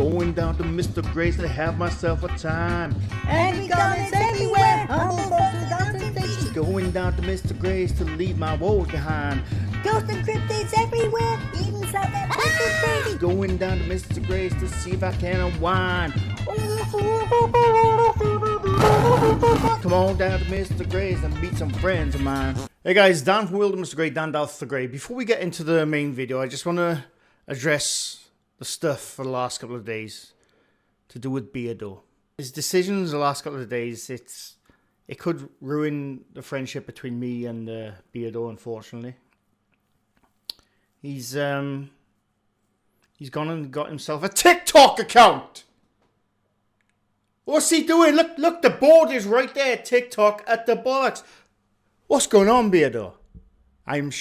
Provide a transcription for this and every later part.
Going down to Mr. Gray's to have myself a time. Angry comments everywhere. Humble folks with concentrations. Going down to Mr. Gray's to leave my woes behind. Ghosts and cryptids everywhere. Even some that is crazy. Going down to Mr. Gray's to see if I can unwind. Come on down to Mr. Gray's and meet some friends of mine. Hey guys, Dan from Wilder Mr. Gray, Dan Dalth the Grey. Before we get into the main video, I just want to address the stuff for the last couple of days to do with Beardo. His decisions the last couple of days, it could ruin the friendship between me and Beardo, unfortunately. He's gone and got himself a TikTok account. What's he doing? Look, the board is right there. TikTok at the bollocks. What's going on, Beardo? I'm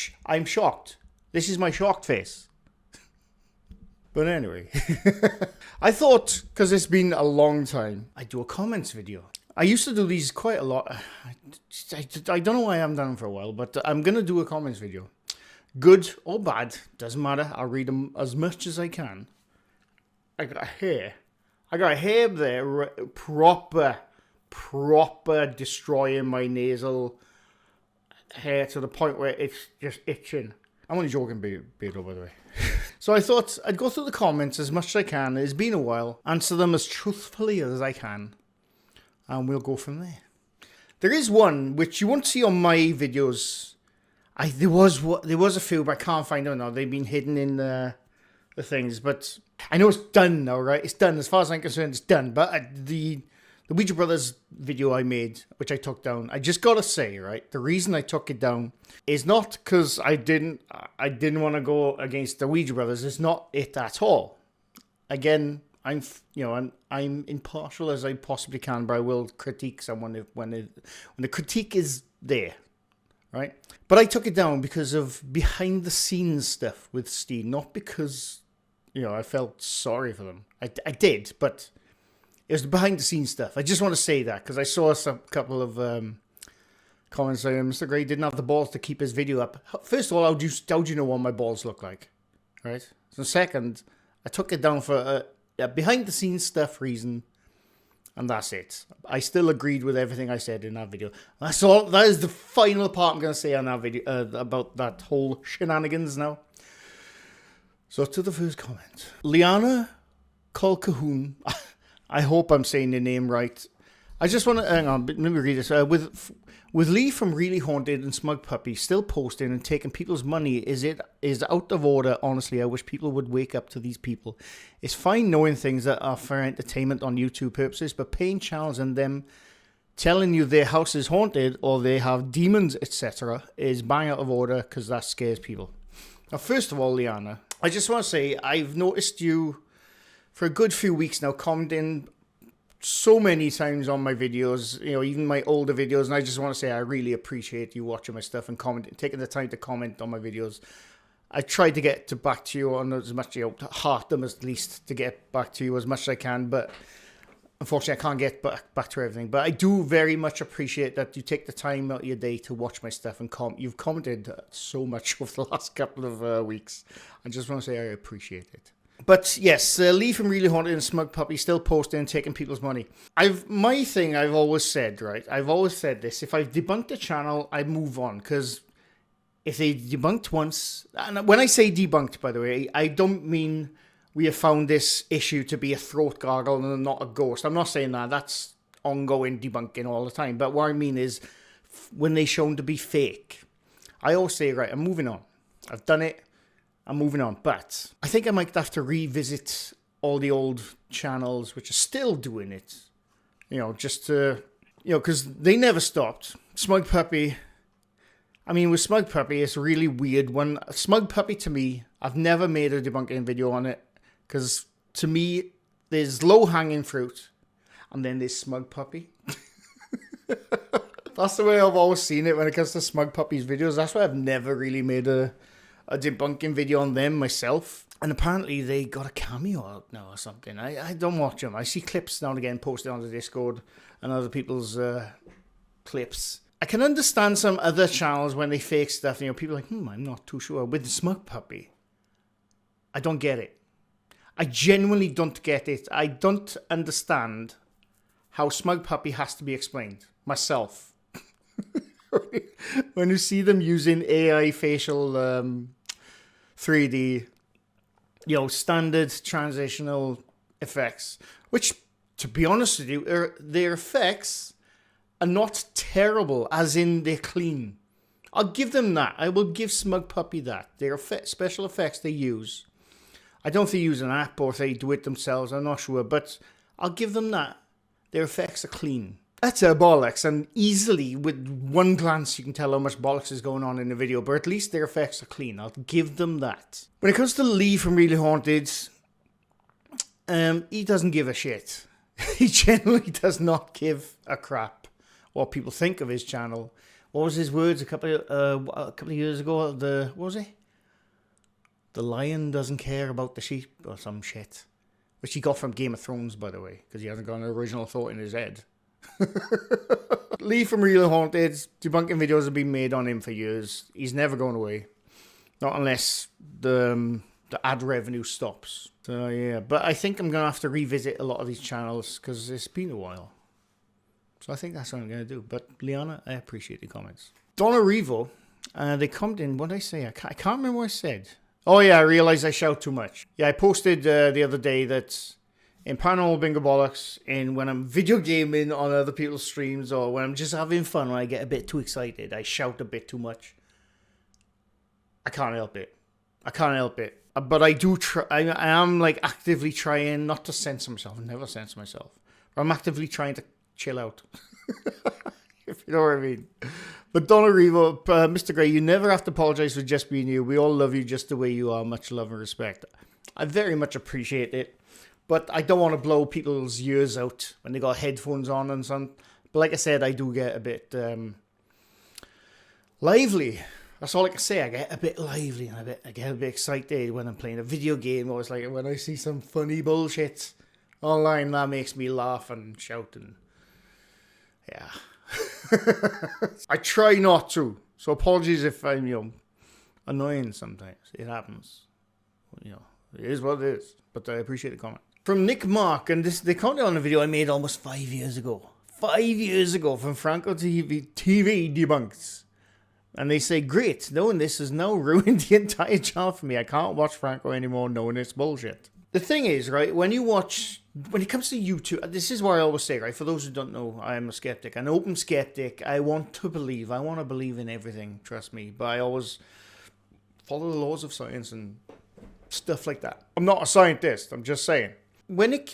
shocked. This is my shocked face. But anyway, I thought, because it's been a long time, I'd do a comments video. I used to do these quite a lot. I don't know why I haven't done them for a while, but I'm going to do a comments video. Good or bad, doesn't matter. I'll read them as much as I can. I got a hair. I got a hair there, proper destroying my nasal hair to the point where it's just itching. I'm only joking, Beardo, by the way. So I thought I'd go through the comments as much as I can. It's been a while. Answer them as truthfully as I can. And we'll go from there. There is one which you won't see on my videos. There was a few, but I can't find them now. They've been hidden in the things. But I know it's done now, right? It's done. As far as I'm concerned, it's done. But the Ouija Brothers video I made, which I took down, I just gotta say, right, the reason I took it down is not because I didn't want to go against the Ouija Brothers. It's not it at all. Again, I'm impartial as I possibly can, but I will critique someone when the critique is there, right? But I took it down because of behind the scenes stuff with Steen, not because I felt sorry for them. I did, but it was the behind-the-scenes stuff. I just want to say that, because I saw a couple of comments saying Mr. Gray didn't have the balls to keep his video up. First of all, how do you know what my balls look like? Right? So second, I took it down for a behind-the-scenes stuff reason, and that's it. I still agreed with everything I said in that video. That's all. That is the final part I'm going to say on that video about that whole shenanigans now. So to the first comment. Liana Colcahoon. I hope I'm saying the name right. I just want to, hang on, let me read this. With Lee from Really Haunted and Smug Puppy still posting and taking people's money is out of order. Honestly, I wish people would wake up to these people. It's fine knowing things that are for entertainment on YouTube purposes, but paying channels and them telling you their house is haunted or they have demons, etc. is bang out of order because that scares people. Now, first of all, Liana, I just want to say I've noticed you for a good few weeks now, commenting so many times on my videos, even my older videos, and I just want to say I really appreciate you watching my stuff and commenting, taking the time to comment on my videos. I try to get back to you on as much, heart them at least, to get back to you as much as I can, but unfortunately I can't get back to everything. But I do very much appreciate that you take the time out of your day to watch my stuff, and you've commented so much over the last couple of weeks. I just want to say I appreciate it. But yes, Lee from Really Haunted and Smug Puppy still posting and taking people's money. I've always said, right? I've always said this. If I've debunked a channel, I move on. Because if they debunked once... And when I say debunked, by the way, I don't mean we have found this issue to be a throat gargle and not a ghost. I'm not saying that. That's ongoing debunking all the time. But what I mean is when they're shown to be fake. I always say, right, I'm moving on. I've done it. I'm moving on, but I think I might have to revisit all the old channels which are still doing it, just to, because they never stopped. Smug Puppy, with Smug Puppy, it's really weird. When Smug Puppy, to me, I've never made a debunking video on it, because to me, there's low-hanging fruit, and then there's Smug Puppy. That's the way I've always seen it when it comes to Smug Puppy's videos. That's why I've never really made a debunking video on them myself. And apparently they got a cameo out now or something. I don't watch them. I see clips now and again posted on the Discord and other people's clips. I can understand some other channels when they fake stuff. People are like, I'm not too sure. With the Smug Puppy, I don't get it. I genuinely don't get it. I don't understand how Smug Puppy has to be explained. Myself. When you see them using AI facial 3D, standard transitional effects, which, to be honest with you, their effects are not terrible, as in they're clean. I'll give them that. I will give Smug Puppy that. Their special effects they use. I don't think they use an app or if they do it themselves. I'm not sure. But I'll give them that. Their effects are clean. That's bollocks. And easily, with one glance, you can tell how much bollocks is going on in the video. But at least their effects are clean. I'll give them that. When it comes to Lee from Really Haunted, he doesn't give a shit. He generally does not give a crap what people think of his channel. What was his words a couple of years ago? What was it? The lion doesn't care about the sheep or some shit. Which he got from Game of Thrones, by the way, because he hasn't got an original thought in his head. Lee from Real Haunted, debunking videos have been made on him for years. He's never going away. Not unless the ad revenue stops. So yeah, but I think I'm going to have to revisit a lot of these channels because it's been a while. So I think that's what I'm going to do. But Liana, I appreciate the comments. Donna Revo, they commented in, what did I say? I can't remember what I said. Oh yeah, I realised I shout too much. Yeah, I posted the other day that in Paranormal Bingo Bollocks, when I'm video gaming on other people's streams or when I'm just having fun, when I get a bit too excited, I shout a bit too much. I can't help it. But I do try. I am like actively trying not to censor myself. I never censor myself. I'm actively trying to chill out. If you know what I mean. But Donna Revo, Mr. Gray, you never have to apologize for just being you. We all love you just the way you are. Much love and respect. I very much appreciate it. But I don't want to blow people's ears out when they got headphones on and something. But like I said, I do get a bit lively. That's all I can say. I get a bit lively and I get a bit excited when I'm playing a video game. Or it's like when I see some funny bullshit online, that makes me laugh and shout and yeah. I try not to. So apologies if I'm, annoying sometimes. It happens. It is what it is. But I appreciate the comment. From Nick Mark, and they commented on a video I made almost 5 years ago. 5 years ago from Franco TV Debunks. And they say, great, knowing this has now ruined the entire channel for me. I can't watch Franco anymore knowing it's bullshit. The thing is, right, when it comes to YouTube, this is what I always say, right, for those who don't know, I am a skeptic, an open skeptic. I want to believe in everything, trust me, but I always follow the laws of science and stuff like that. I'm not a scientist, I'm just saying. When it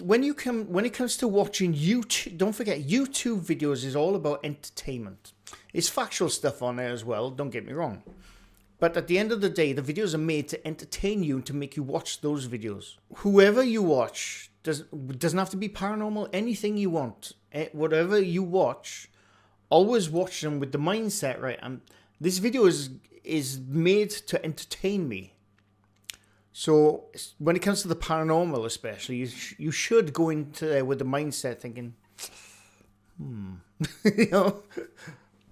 comes to watching YouTube, don't forget, YouTube videos is all about entertainment. It's factual stuff on there as well, don't get me wrong. But at the end of the day, the videos are made to entertain you and to make you watch those videos. Whoever you watch, doesn't have to be paranormal, anything you want. Whatever you watch, always watch them with the mindset, right? And this video is made to entertain me. So when it comes to the paranormal especially, you should go into there with the mindset thinking,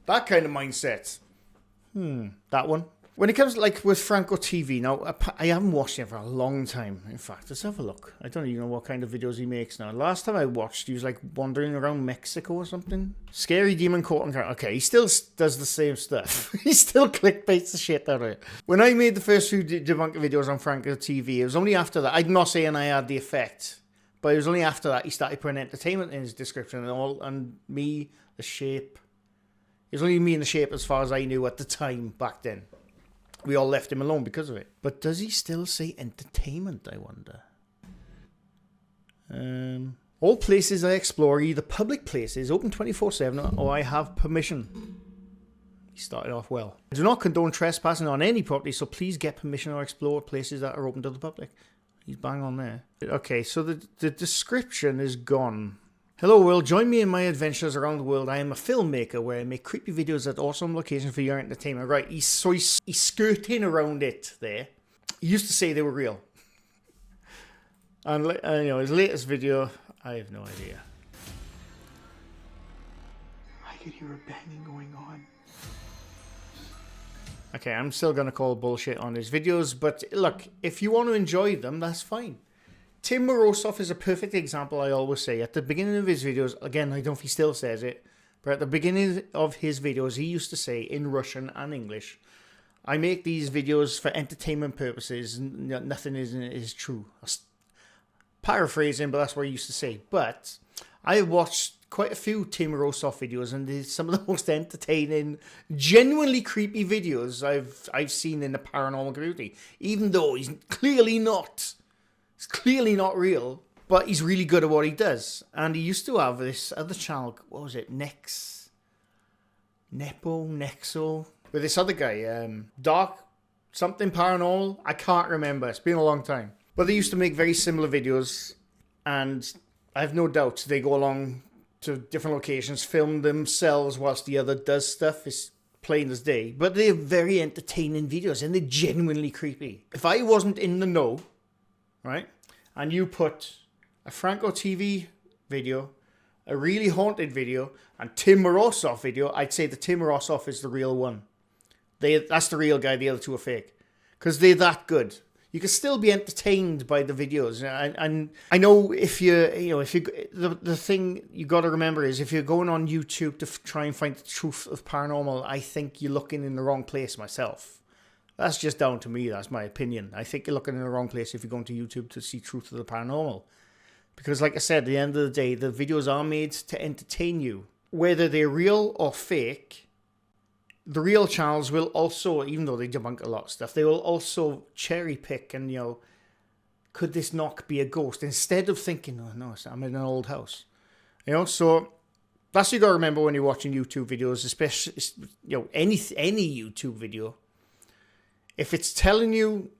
that kind of mindset. That one. When it comes like with Franco TV, now I haven't watched him for a long time. In fact, let's have a look. I don't even know what kind of videos he makes now. Last time I watched, he was like wandering around Mexico or something. Scary demon caught on. Okay, he still does the same stuff. He still clickbaits the shit out of it. When I made the first few debunking videos on Franco TV, it was only after that. I'm not saying I had the effect, but it was only after that he started putting entertainment in his description and me, the shape. It was only me and the shape as far as I knew at the time back then. We all left him alone because of it. But does he still say entertainment, I wonder? All places I explore, either public places, open 24/7, or I have permission. He started off well. I do not condone trespassing on any property, so please get permission or explore places that are open to the public. He's bang on there. Okay, so the description is gone. Hello world, join me in my adventures around the world. I am a filmmaker where I make creepy videos at awesome locations for your entertainment. Right, he's skirting around it there. He used to say they were real. And his latest video, I have no idea. I could hear a banging going on. Okay, I'm still going to call bullshit on his videos, but look, if you want to enjoy them, that's fine. Tim Morosoff is a perfect example, I always say. At the beginning of his videos, again, I don't know if he still says it, but at the beginning of his videos, he used to say in Russian and English, I make these videos for entertainment purposes, nothing is true. Paraphrasing, but that's what he used to say. But I watched quite a few Tim Morosoff videos, and they're some of the most entertaining, genuinely creepy videos I've seen in the paranormal community. Even though he's clearly not real, but he's really good at what he does. And he used to have this other channel, what was it, Nexo, with this other guy, Dark something Paranormal. I can't remember. It's been a long time. But they used to make very similar videos, and I have no doubt they go along to different locations, film themselves whilst the other does stuff. It's plain as day. But they're very entertaining videos, and they're genuinely creepy. If I wasn't in the know, right, and you put a Franco TV video, a really haunted video, and Tim Morosoff video, I'd say the Tim Morosoff is the real one. That's the real guy, the other two are fake. Because they're that good. You can still be entertained by the videos. And I know the thing you got to remember is if you're going on YouTube to try and find the truth of paranormal, I think you're looking in the wrong place myself. That's just down to me. That's my opinion. I think you're looking in the wrong place if you're going to YouTube to see truth of the paranormal. Because like I said, at the end of the day, the videos are made to entertain you. Whether they're real or fake, the real channels will also, even though they debunk a lot of stuff, they will also cherry pick and, could this not be a ghost? Instead of thinking, oh no, I'm in an old house. So that's what you got to remember when you're watching YouTube videos, especially, any YouTube video. If it's telling you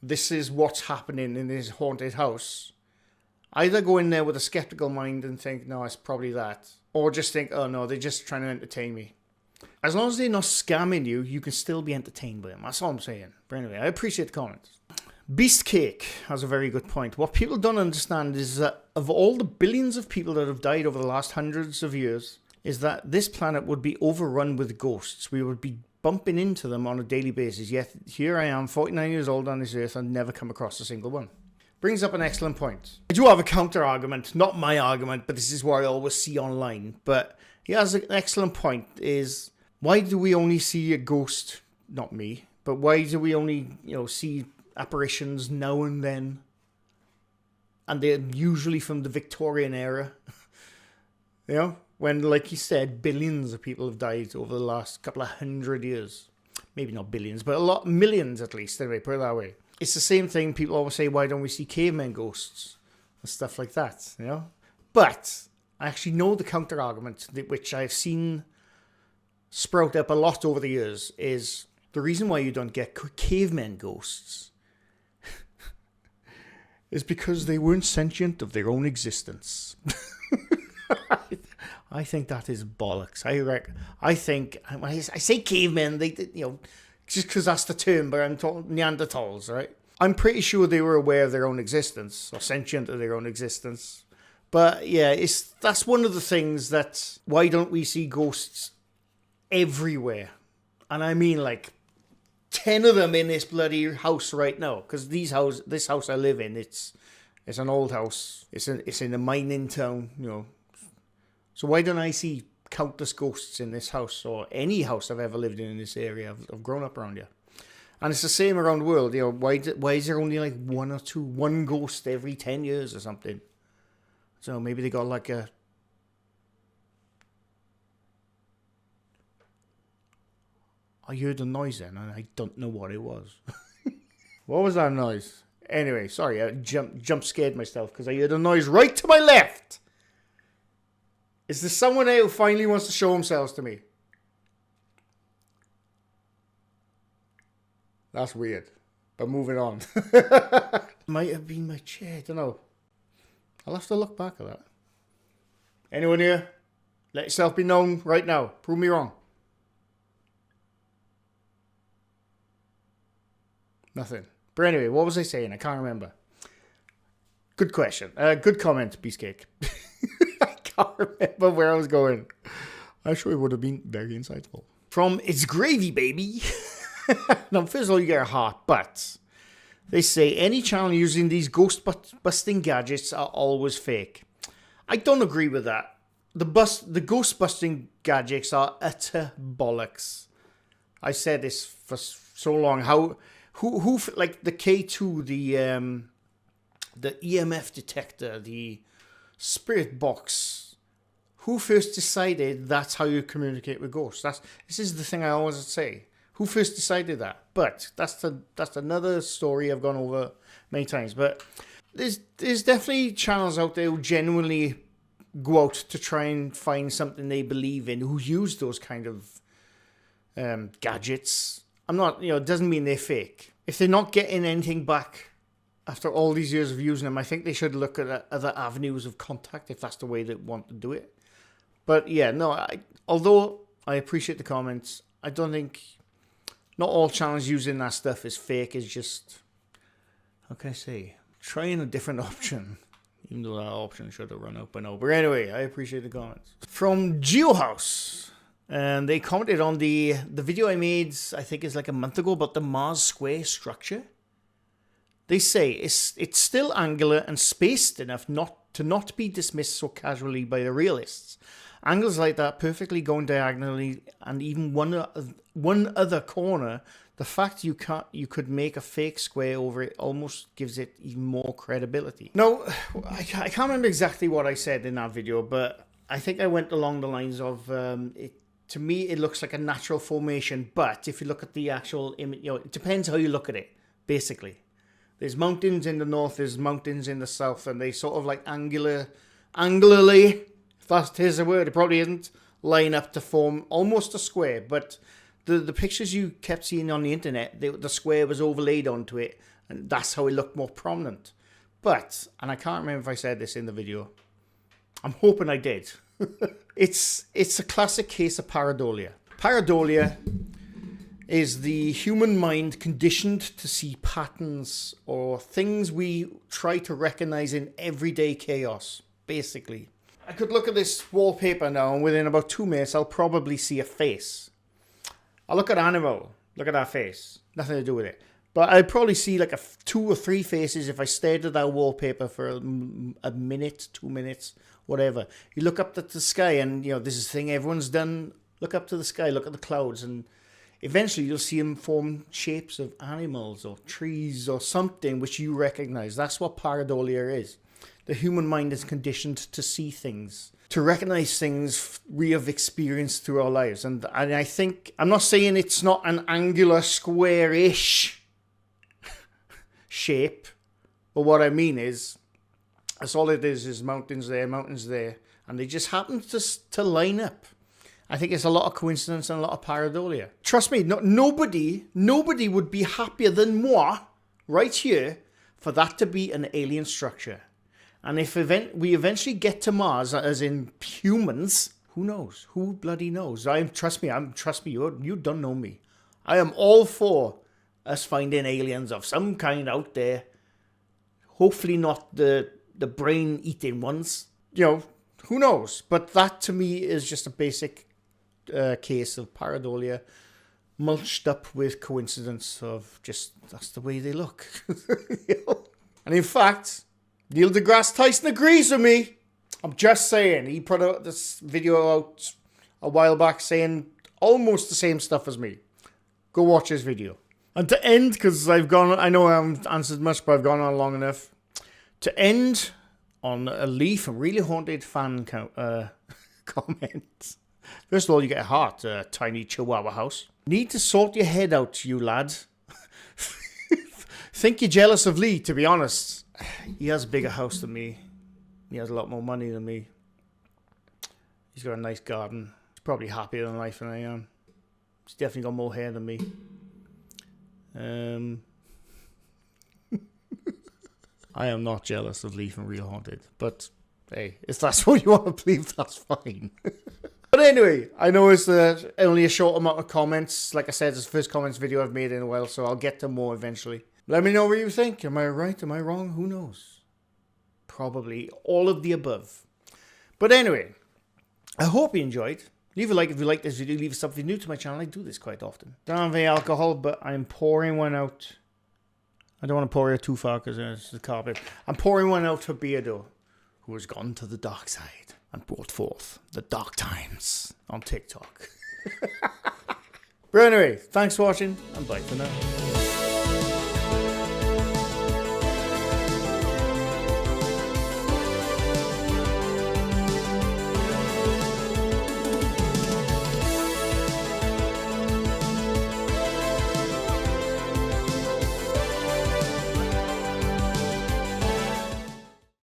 this is what's happening in this haunted house, either go in there with a skeptical mind and think, no, it's probably that. Or just think, oh no, they're just trying to entertain me. As long as they're not scamming you, you can still be entertained by them. That's all I'm saying. But anyway, I appreciate the comments. Beastcake has a very good point. What people don't understand is that of all the billions of people that have died over the last hundreds of years, is that this planet would be overrun with ghosts. We would be bumping into them on a daily basis. Yet here I am, 49 years old on this earth, and never come across a single one. Brings up an excellent point. I do have a counter argument, not my argument, but this is what I always see online. But he has an excellent point, is why do we only see a ghost, not me, but why do we only, see apparitions now and then? And they're usually from the Victorian era. When, like he said, billions of people have died over the last couple of 100 years. Maybe not billions, but millions at least, anyway, put it that way. It's the same thing people always say, why don't we see cavemen ghosts? And stuff like that, But I actually know the counter argument, which I've seen sprout up a lot over the years, is the reason why you don't get cavemen ghosts is because they weren't sentient of their own existence. I think that is bollocks. I think when I say cavemen, they just because that's the term, but I'm talking Neanderthals, right? I'm pretty sure they were aware of their own existence, or sentient of their own existence. But yeah, that's one of the things that, why don't we see ghosts everywhere? And I mean like 10 of them in this bloody house right now. Because this house I live in, it's an old house. It's in a mining town, So why don't I see countless ghosts in this house, or any house I've ever lived in this area? I've grown up around here. And it's the same around the world. Why is there only like one ghost every 10 years or something? So maybe they got like a... I heard a noise then, and I don't know what it was. What was that noise? Anyway, sorry, I jump scared myself because I heard a noise right to my left. Is there someone there who finally wants to show themselves to me? That's weird. But moving on. Might have been my chair, I don't know. I'll have to look back at that. Anyone here? Let yourself be known right now. Prove me wrong. Nothing. But anyway, what was I saying? I can't remember. Good question. Good comment, Beastcake. I can't remember where I was going. I'm sure it would have been very insightful. From It's Gravy, Baby. Now, first of all, you get a heart, but They say any channel using these ghost-busting gadgets are always fake. I don't agree with that. The ghost-busting gadgets are utter bollocks. I said this for so long. Who like the K2, the EMF detector, the spirit box. Who first decided that's how you communicate with ghosts? This is the thing I always say. Who first decided that? But that's another story I've gone over many times. But there's definitely channels out there who genuinely go out to try and find something they believe in, who use those kind of gadgets. I'm not, it doesn't mean they're fake. If they're not getting anything back after all these years of using them, I think they should look at other avenues of contact if that's the way they want to do it. But yeah, no, although I appreciate the comments, I don't think, not all channels using that stuff is fake. It's just, how can I say, trying a different option. Even though that option should have run out by now. But anyway, I appreciate the comments. From GeoHouse. And they commented on the video I made, I think it's like a month ago, about the Mars square structure. They say it's still angular and spaced enough to not be dismissed so casually by the realists. Angles like that perfectly going diagonally, and even one other corner, the fact you could make a fake square over it almost gives it even more credibility. No, I can't remember exactly what I said in that video, but I think I went along the lines of to me it looks like a natural formation, but if you look at the actual image, it depends how you look at it, basically. There's mountains in the north, there's mountains in the south, and they sort of like angularly, if that is a word, it probably isn't, line up to form almost a square. But the pictures you kept seeing on the internet, the square was overlaid onto it, and that's how it looked more prominent. But, and I can't remember if I said this in the video, I'm hoping I did. It's a classic case of pareidolia. Pareidolia is the human mind conditioned to see patterns or things we try to recognize in everyday chaos, basically. I could look at this wallpaper now, and within about 2 minutes, I'll probably see a face. I'll look at animal, look at that face, nothing to do with it. But I'd probably see like 2 or 3 faces if I stared at that wallpaper for a minute, 2 minutes, whatever. You look up at the sky, and this is the thing everyone's done. Look up to the sky, look at the clouds, and eventually you'll see them form shapes of animals or trees or something which you recognize. That's what pareidolia is. The human mind is conditioned to see things, to recognize things we have experienced through our lives. And I think, I'm not saying it's not an angular, square-ish shape, but what I mean is, that's all it is mountains there, and they just happen to line up. I think it's a lot of coincidence and a lot of pareidolia. Trust me, nobody would be happier than moi, right here, for that to be an alien structure. And if we eventually get to Mars, as in humans, who knows? Who bloody knows? Trust me, you don't know me. I am all for us finding aliens of some kind out there. Hopefully not the brain-eating ones. Who knows? But that to me is just a basic case of pareidolia mulched up with coincidence of just, that's the way they look. And in fact, Neil deGrasse Tyson agrees with me. I'm just saying. He put out this video out a while back saying almost the same stuff as me. Go watch his video. And to end, because I know I haven't answered much, but I've gone on long enough. To end on a Lee from Really Haunted fan comment. First of all, you get a heart, tiny chihuahua house. Need to sort your head out, you lad. Think you're jealous of Lee, to be honest. He has a bigger house than me. He has a lot more money than me. He's got a nice garden. He's probably happier in life than I am. He's definitely got more hair than me. I am not jealous of Lee from Real Haunted. But, hey, if that's what you want to believe, that's fine. But anyway, I know it's only a short amount of comments. Like I said, it's the first comments video I've made in a while, so I'll get to more eventually. Let me know what you think. Am I right? Am I wrong? Who knows? Probably all of the above. But anyway, I hope you enjoyed. Leave a like if you like this video. Leave something new to my channel. I do this quite often. Don't have any alcohol, but I'm pouring one out I don't want to pour it too far because it's the carpet. I'm pouring one out for Beardo, who has gone to the dark side and brought forth the dark times on TikTok. But anyway, thanks for watching and bye for now.